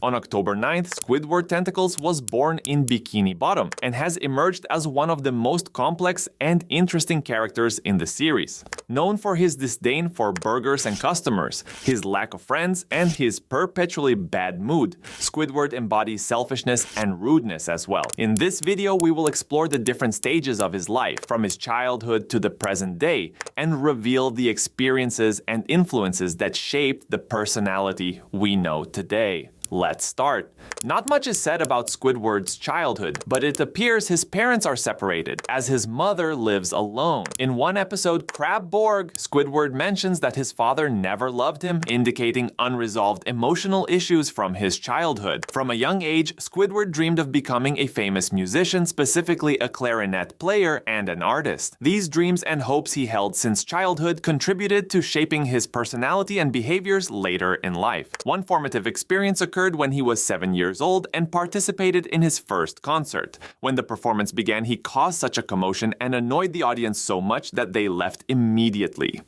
On October 9th, Squidward Tentacles was born in Bikini Bottom and has emerged as one of the most complex and interesting characters in the series. Known for his disdain for burgers and customers, his lack of friends, and his perpetually bad mood, Squidward embodies selfishness and rudeness as well. In this video, we will explore the different stages of his life, from his childhood to the present day, and reveal the experiences and influences that shaped the personality we know today. Let's start. Not much is said about Squidward's childhood, but it appears his parents are separated, as his mother lives alone. In one episode, Crab Borg, Squidward mentions that his father never loved him, indicating unresolved emotional issues from his childhood. From a young age, Squidward dreamed of becoming a famous musician, specifically a clarinet player and an artist. These dreams and hopes he held since childhood contributed to shaping his personality and behaviors later in life. One formative experience occurred when he was 7 years old and participated in his first concert. When the performance began, he caused such a commotion and annoyed the audience so much that they left immediately.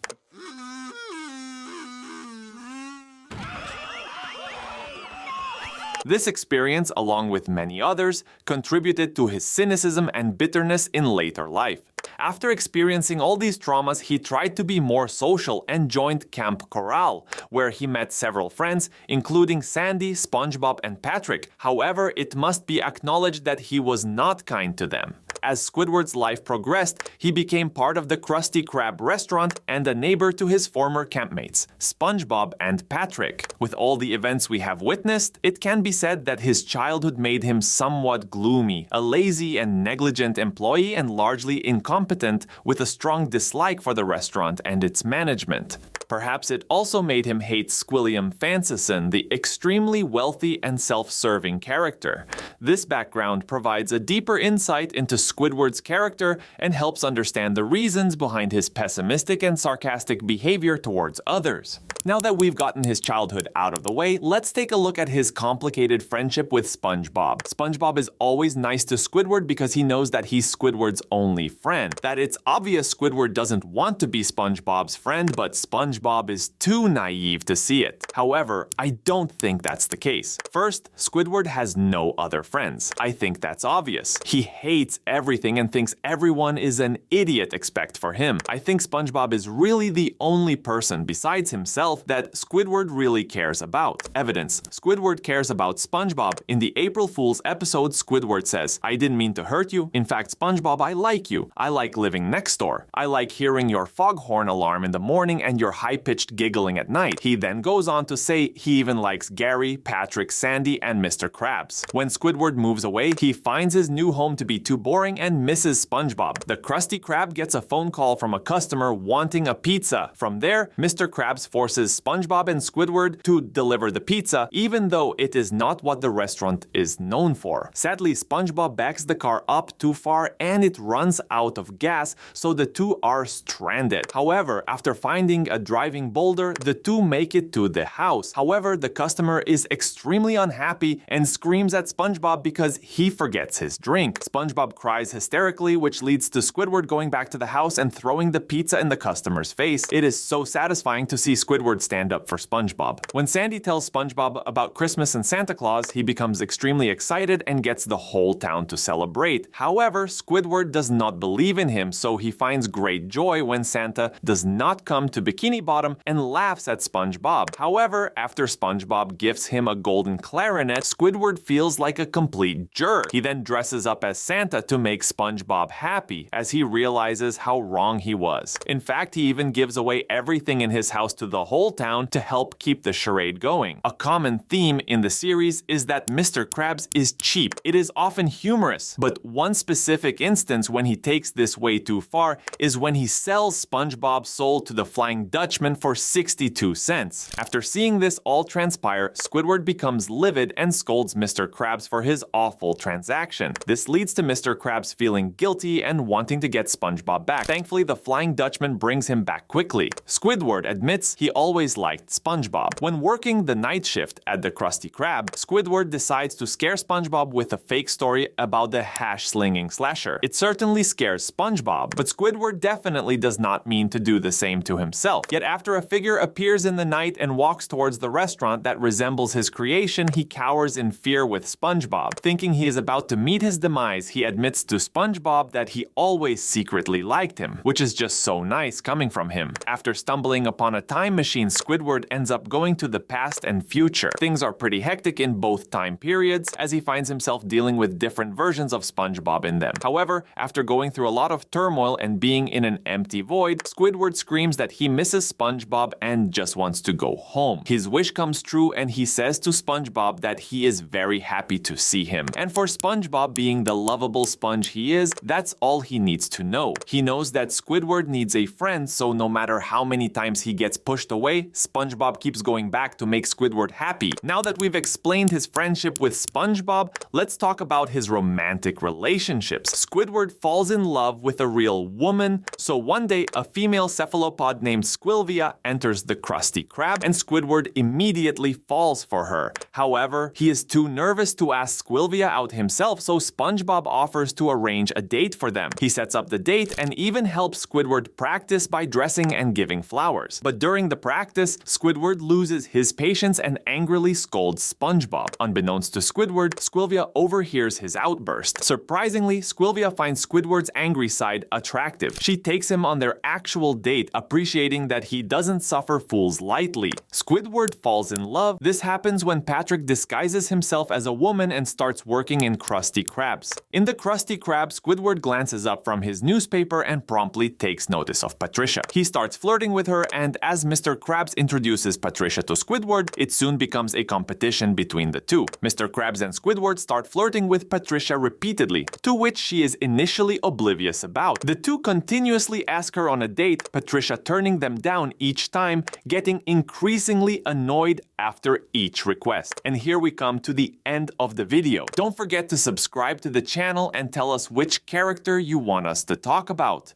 This experience, along with many others, contributed to his cynicism and bitterness in later life. After experiencing all these traumas, he tried to be more social and joined Camp Coral, where he met several friends, including Sandy, SpongeBob, and Patrick. However, it must be acknowledged that he was not kind to them. As Squidward's life progressed, he became part of the Krusty Krab restaurant and a neighbor to his former campmates, SpongeBob and Patrick. With all the events we have witnessed, it can be said that his childhood made him somewhat gloomy, a lazy and negligent employee, and largely incompetent, with a strong dislike for the restaurant and its management. Perhaps it also made him hate Squilliam Fancyson, the extremely wealthy and self-serving character. This background provides a deeper insight into Squidward's character and helps understand the reasons behind his pessimistic and sarcastic behavior towards others. Now that we've gotten his childhood out of the way, let's take a look at his complicated friendship with SpongeBob. SpongeBob is always nice to Squidward because he knows that he's Squidward's only friend. That it's obvious Squidward doesn't want to be SpongeBob's friend, but SpongeBob is too naive to see it. However, I don't think that's the case. First, Squidward has no other friends. I think that's obvious. He hates everything and thinks everyone is an idiot except for him. I think SpongeBob is really the only person besides himself that Squidward really cares about. Evidence: Squidward cares about SpongeBob. In the April Fool's episode, Squidward says, "I didn't mean to hurt you. In fact, SpongeBob, I like you. I like living next door. I like hearing your foghorn alarm in the morning and your high-pitched giggling at night." He then goes on to say he even likes Gary, Patrick, Sandy, and Mr. Krabs. When Squidward moves away, he finds his new home to be too boring and misses SpongeBob. The Krusty Krab gets a phone call from a customer wanting a pizza. From there, Mr. Krabs forces SpongeBob and Squidward to deliver the pizza, even though it is not what the restaurant is known for. Sadly, SpongeBob backs the car up too far and it runs out of gas, so the two are stranded. However, after finding a driving boulder, the two make it to the house. However, the customer is extremely unhappy and screams at SpongeBob because he forgets his drink. SpongeBob cries hysterically, which leads to Squidward going back to the house and throwing the pizza in the customer's face. It is so satisfying to see Squidward stand up for SpongeBob. When Sandy tells SpongeBob about Christmas and Santa Claus, he becomes extremely excited and gets the whole town to celebrate. However, Squidward does not believe in him, so he finds great joy when Santa does not come to Bikini Bottom and laughs at SpongeBob. However, after SpongeBob gifts him a golden clarinet, Squidward feels like a complete jerk. He then dresses up as Santa to make SpongeBob happy, as he realizes how wrong he was. In fact, he even gives away everything in his house to the whole town to help keep the charade going. A common theme in the series is that Mr. Krabs is cheap. It is often humorous, but one specific instance when he takes this way too far is when he sells SpongeBob's soul to the Flying Dutchman for 62 cents. After seeing this all transpire, Squidward becomes livid and scolds Mr. Krabs for his awful transaction. This leads to Mr. Krabs feeling guilty and wanting to get SpongeBob back. Thankfully, the Flying Dutchman brings him back quickly. Squidward admits he always liked SpongeBob. When working the night shift at the Krusty Krab, Squidward decides to scare SpongeBob with a fake story about the hash-slinging slasher. It certainly scares SpongeBob, but Squidward definitely does not mean to do the same to himself. Yet after a figure appears in the night and walks towards the restaurant that resembles his creation, he cowers in fear with SpongeBob. Thinking he is about to meet his demise, he admits to SpongeBob that he always secretly liked him, which is just so nice coming from him. After stumbling upon a time machine, Squidward ends up going to the past and future. Things are pretty hectic in both time periods, as he finds himself dealing with different versions of SpongeBob in them. However, after going through a lot of turmoil and being in an empty void, Squidward screams that he misses SpongeBob and just wants to go home. His wish comes true and he says to SpongeBob that he is very happy to see him. And for SpongeBob, being the lovable sponge he is, that's all he needs to know. He knows that Squidward needs a friend, so no matter how many times he gets pushed away, SpongeBob keeps going back to make Squidward happy. Now that we've explained his friendship with SpongeBob, let's talk about his romantic relationships. Squidward falls in love with a real woman, so one day a female cephalopod named Squilvia enters the Krusty Krab and Squidward immediately falls for her. However, he is too nervous to ask Squilvia out himself, so SpongeBob offers to arrange a date for them. He sets up the date and even helps Squidward practice by dressing and giving flowers. But during the practice, Squidward loses his patience and angrily scolds SpongeBob. Unbeknownst to Squidward, Squilvia overhears his outburst. Surprisingly, Squilvia finds Squidward's angry side attractive. She takes him on their actual date, appreciating that he doesn't suffer fools lightly. Squidward falls in love. This happens when Patrick disguises himself as a woman and starts working in Krusty Krabs. In the Krusty Krab, Squidward glances up from his newspaper and promptly takes notice of Patricia. He starts flirting with her, and as Mr. Krabs introduces Patricia to Squidward, it soon becomes a competition between the two. Mr. Krabs and Squidward start flirting with Patricia repeatedly, to which she is initially oblivious about. The two continuously ask her on a date, Patricia turning them down each time, getting increasingly annoyed after each request. And here we come to the end of the video. Don't forget to subscribe to the channel and tell us which character you want us to talk about.